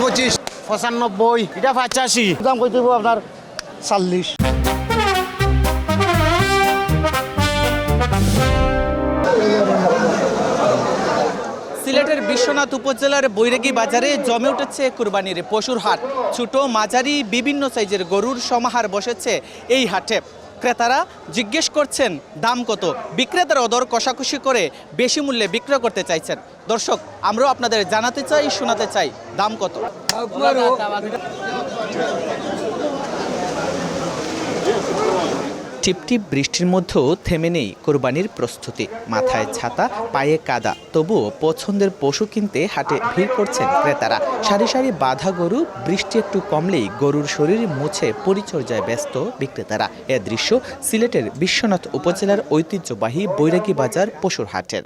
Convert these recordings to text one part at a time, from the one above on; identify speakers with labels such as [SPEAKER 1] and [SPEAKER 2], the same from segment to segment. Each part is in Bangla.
[SPEAKER 1] 25, 95, এটা 85, দাম কই দিব আপনার 40।
[SPEAKER 2] সিলেটের বিশ্বনাথ উপজেলার বৈরাগী বাজারে জমে উঠেছে কুরবানির পশুর হাট। ছোট মাঝারি বিভিন্ন সাইজের গরুর সমাহার বসেছে এই হাটে। ক্রেতারা জিজ্ঞেস করছেন দাম কত, বিক্রেতারা দর কষাকষি করে বেশি মূল্যে বিক্রয় করতে চাইছেন। দর্শক, আমরাও আপনাদের জানাতে চাই, শোনাতে চাই দাম কত। টিপটিপ বৃষ্টির মধ্যেও থেমে নেই কোরবানির প্রস্তুতি। মাথায় ছাতা, পায়ে কাদা, তবুও পছন্দের পশু কিনতে হাটে ভিড় করছেন ক্রেতারা। সারি সারি বাঁধা গরু, বৃষ্টি একটু কমলেই গরুর শরীর মুছে পরিচর্যায় ব্যস্ত বিক্রেতারা। এ দৃশ্য সিলেটের বিশ্বনাথ উপজেলার ঐতিহ্যবাহী বৈরাগী বাজার পশুর হাটের।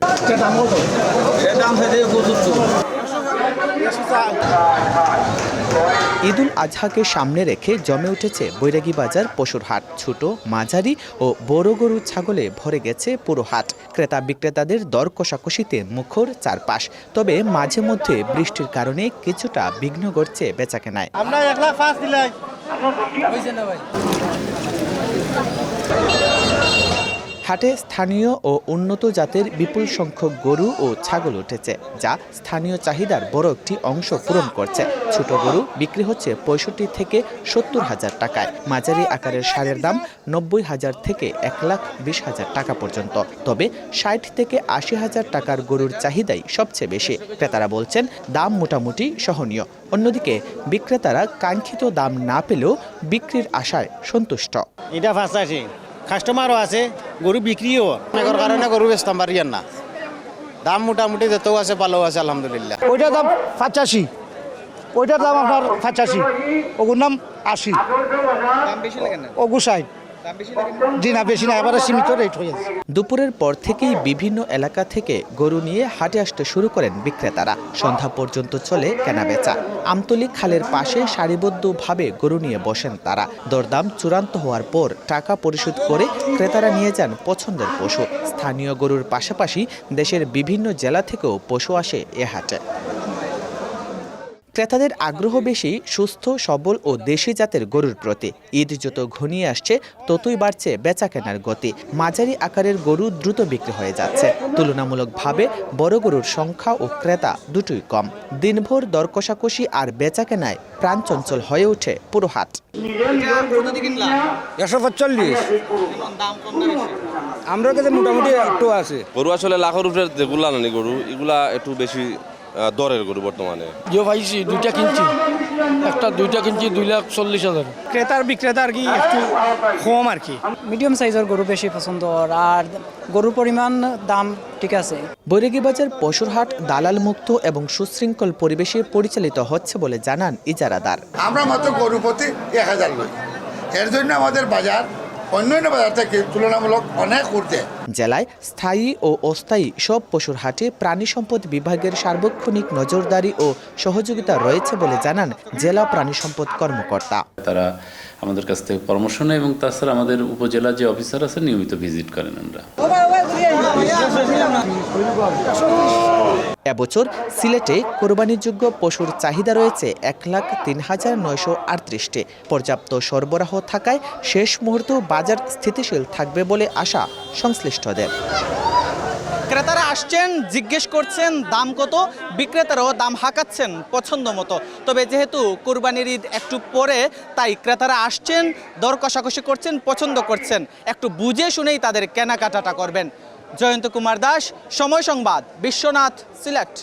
[SPEAKER 2] ঈদুল আজহাকে সামনে রেখে জমে উঠেছে বৈরাগী বাজার পশুর হাট। ছোট, মাঝারি ও বড় গরু ছাগলে ভরে গেছে পুরো হাট। ক্রেতা বিক্রেতাদের দর কষাকষিতে মুখর চারপাশ। তবে মাঝে মধ্যে বৃষ্টির কারণে কিছুটা বিঘ্ন ঘটছে বেচাকেনায়।
[SPEAKER 1] আমরা 1,05 দিলাই।
[SPEAKER 2] হাটে স্থানীয় ও উন্নত জাতের বিপুল সংখ্যক গরু ও ছাগল উঠেছে, যা স্থানীয় চাহিদার বড় একটি অংশ পূরণ করছে। ছোট গরু বিক্রি হচ্ছে 65 থেকে 70 হাজার টাকায়। মাঝারি আকারের ষাঁড়ের দাম 90 হাজার থেকে 1,20,000 টাকা পর্যন্ত। তবে 60 থেকে 80 হাজার টাকার গরুর চাহিদাই সবচেয়ে বেশি। ক্রেতারা বলছেন দাম মোটামুটি সহনীয়। অন্যদিকে বিক্রেতারা কাঙ্ক্ষিত দাম না পেলেও বিক্রির আশায় সন্তুষ্ট।
[SPEAKER 1] এটা 85, কাস্টমারও আছে, গরু বিক্রিও অনেকের কারণে গরু বেচতাম পারি না। দাম মোটামুটি যেতেও আছে, ভালো আছে আলহামদুলিল্লাহ। ওইটার দাম 85, ওইটার দাম আপনার 85, ওগুর নাম 80, ওগু 60। জি না, বেশি না, এবারে সীমিত রেট হয়ে আছে।
[SPEAKER 2] দুপুরের পর থেকেই বিভিন্ন এলাকা থেকে গরু নিয়ে হাটে আসতে শুরু করেন বিক্রেতারা। সন্ধ্যা পর্যন্ত চলে কেনাবেচা। আমতলী খালের পাশে সারিবদ্ধভাবে গরু নিয়ে বসেন তারা। দরদাম চূড়ান্ত হওয়ার পর টাকা পরিশোধ করে ক্রেতারা নিয়ে যান পছন্দের পশু। স্থানীয় গরুর পাশাপাশি দেশের বিভিন্ন জেলা থেকেও পশু আসে এ হাটে। ক্রেতাদের আগ্রহ বেশি সুস্থ, সবল ও দেশি জাতের গরুর প্রতি। ঈদ যত ঘনিয়ে আসছে ততই বাড়ছে বেচাকেনার গতি। মাঝারি আকারের গরু দ্রুত বিক্রি হয়ে যাচ্ছে। তুলনামূলকভাবে বড় গরুর সংখ্যা ও ক্রেতা দুটোই কম। দিনভর দর কষাকষি আর বেচাকেনায় প্রাণচঞ্চল হয়ে ওঠে পুরো হাট।
[SPEAKER 3] 145, আমরা কাছে মোটামুটি একটু আছে।
[SPEAKER 4] গরু আসলে লাখের উপরে যেগুলা নানি গরু, এগুলা একটু বেশি দরের গরু বর্তমানে।
[SPEAKER 3] যে পাইছি দুইটা কিনছি, দুইটা কিনছি 2,40,000।
[SPEAKER 1] ক্রেতার বিক্রেতার কি একটু কম আর কি।
[SPEAKER 5] মিডিয়াম সাইজের গরু বেশি পছন্দ, আর গরুর পরিমাণ দাম ঠিক আছে।
[SPEAKER 2] বৈরাগী বাজার পশুর হাট দালাল মুক্ত এবং সুশৃঙ্খল পরিবেশে পরিচালিত হচ্ছে বলে জানান ইজারাদার।
[SPEAKER 6] আমরা মাত্র গরু প্রতি 1,000 লই, এর জন্য আমাদের বাজার অন্যান্য বাজার থেকে তুলনামূলক অনেক ঊর্ধ্বে।
[SPEAKER 2] জেলায় স্থায়ী ও অস্থায়ী সব পশুর হাটে প্রাণী সম্পদ বিভাগের সার্বক্ষণিক নজরদারি ও সহযোগিতা রয়েছে বলে জানান জেলা প্রাণী সম্পদ কর্মকর্তা।
[SPEAKER 7] তারা আমাদের কাছ থেকে পরামর্শ নেয় এবং তাছাড়া আমাদের উপজেলা যে অফিসার আছে নিয়মিত ভিজিট করেন। আমরা
[SPEAKER 2] এবছর সিলেটে কোরবানিযোগ্য পশুর চাহিদা রয়েছে 1,03,938টি। পর্যাপ্ত সরবরাহ থাকায় শেষ মুহূর্তে বাজার স্থিতিশীল থাকবে বলে আশা সংশ্লিষ্টদের। ক্রেতারা আসছেন, জিজ্ঞেস করছেন দাম কত, বিক্রেতারাও দাম হাঁকাচ্ছেন পছন্দ মতো। তবে যেহেতু কোরবানির ঈদ একটু পরে, তাই ক্রেতারা আসছেন, দর কষাকষি করছেন, পছন্দ করছেন। একটু বুঝে শুনেই তাদের কেনাকাটাটা করবেন। জয়ন্ত কুমার দাস, সময় সংবাদ, বিশ্বনাথ, সিলেট।